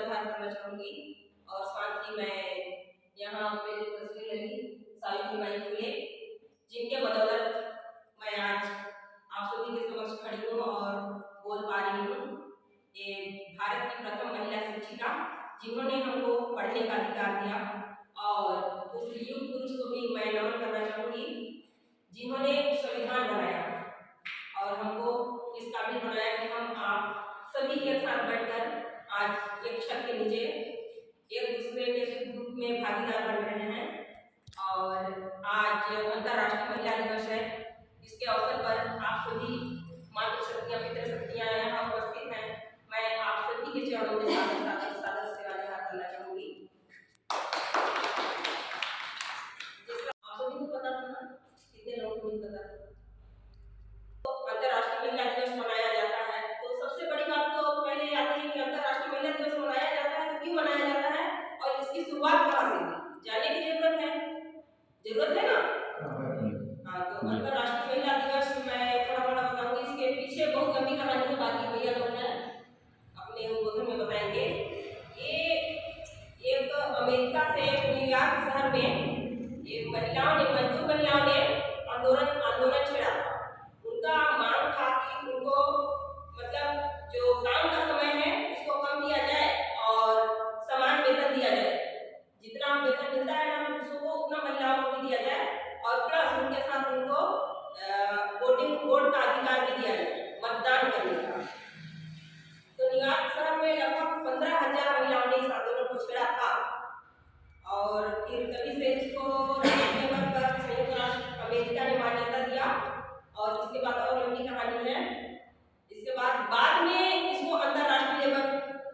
व्यवहार करना चाहूँगी। और साथ ही मैं यहाँ पे जो तस्वीर लगी सावित्रीबाई फुले, जिनके बदौलत मैं आज आप सभी के समक्ष खड़ी हूँ और बोल पा रही हूँ। ये भारत की प्रथम महिला शिक्षिका, जिन्होंने हमको पढ़ने का अधिकार दिया, और उस युग पुरुष को भी मैं नमन करना चाहूँगी, जिन्होंने संविधान बनाया और हमको इस काबिल बनाया कि हम आप सभी एक साथ बैठकर आज एक छत के नीचे एक दूसरे के सुख दुख में भागीदार बन रहे हैं। और आज अंतर्राष्ट्रीय महिला दिवस है। इसके अवसर पर आप सभी मातृशक्तियाँ, पितृशक्तियाँ यहाँ उपस्थित हैं। मैं आप सभी के चरणों में सादर से आभार करना चाहूँगी। आप सभी को पता था ना, कितने लोगों को नहीं पता। तो अंतर्राष्ट्रीय महिला दिवस मनाया जाता है, तो सबसे बड़ी बात तो पहले आती है कि अंतर्राष्ट्रीय महिला दिवस मनाया जाता है तो क्यों मनाया जाता है और इसकी शुरुआत कहाँ से हुई, जानने की जरूरत है ना? हाँ, तो अंतर्राष्ट्रीय महिला दिवस मैं थोड़ा बड़ा बताऊंगी। इसके पीछे बहुत लंबी कहानी है, बाकी भैया लोग हैं अपने उद्बोधन में बताएंगे। ये एक अमेरिका से न्यूयॉर्क शहर में एक मजदूर महिलाओं ने आंदोलन छेड़ा। उनका मांग था कि उनको मतलब जो काम का समय है उसको कम किया जाए और समान वेतन दिया जाए। जितना वेतन मिलता है ना पुरुषों को, उतना महिलाओं को भी दिया जाए, और प्लस उनके साथ उनको वोट का अधिकार भी दिया जाए, मतदान करने का। तो न्यूयॉर्क शहर में लगभग 15,000 महिलाओं ने इस आंदोलन को छेड़ा था, और फिर तभी से इसको संयुक्त राष्ट्र अमेरिका ने मान्यता दिया। और इसके बाद और लंबी कहानी है। इसके बाद में इसको अंतर्राष्ट्रीय लेवल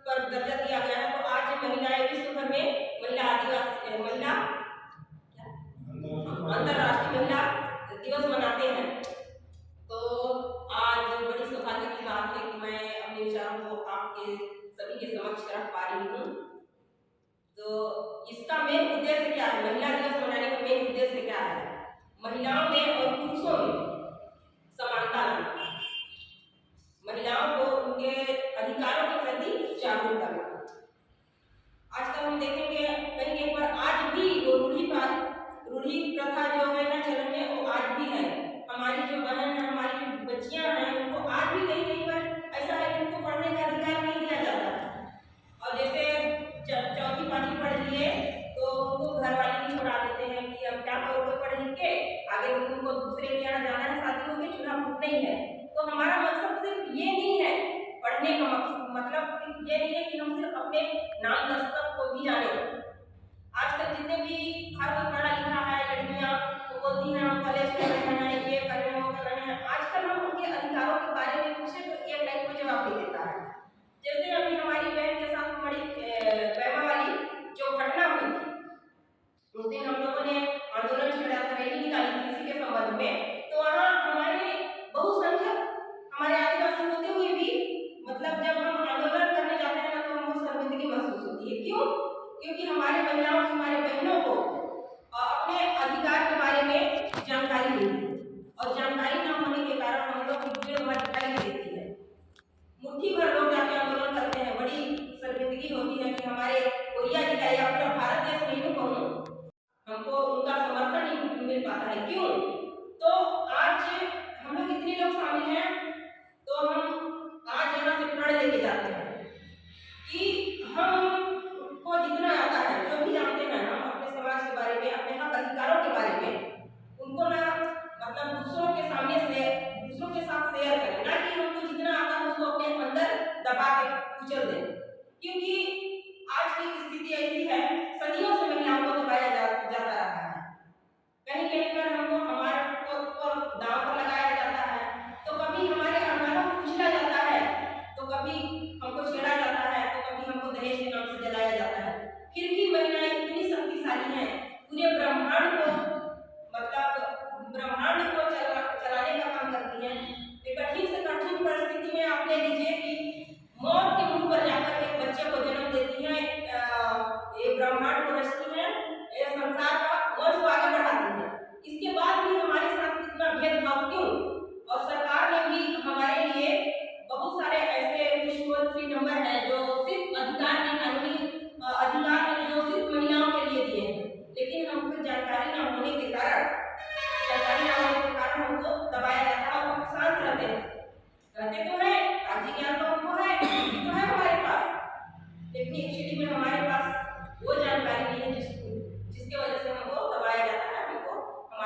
पर दर्जा दिया गया है। तो आज महिलाएं विश्व भर में अंतर्राष्ट्रीय महिला दिवस मनाते हैं। तो आज बड़ी सौभाग्य की बात है कि मैं अपने विचारों को आपके सभी के समक्ष रख पा रही हूँ। तो इसका मेन उद्देश्य क्या है, महिला दिवस मनाने का मेन उद्देश्य क्या है? महिलाओं में और पुरुषों में समानता लाना, महिलाओं को उनके अधिकारों के प्रति जागरूक करना। आजकल हम देखेंगे कहीं पर आज भी वो रूढ़ी प्रथा जो है ना चलन में, वो आज भी है। हमारी जो बहन है, हमारी जो बच्चियां हैं, उनको आज भी कहीं पर ऐसा है कि उनको पढ़ने का अधिकार नहीं दिया जाता है। और जैसे चौथी पांचवी पढ़ लिए तो उनको घर वाले ही छोड़ा देते हैं कि अब क्या करोगे पढ़ लिख के, आगे तो तुमको दूसरे के यहाँ जाना है, शादी होगी, चूल्हा फूकना ही है। तो हमारा मकसद सिर्फ ये नहीं है पढ़ने का मतलब ये नहीं है कि हम सिर्फ अपने नाम दस्तक को भी जाने। आजकल जितने भी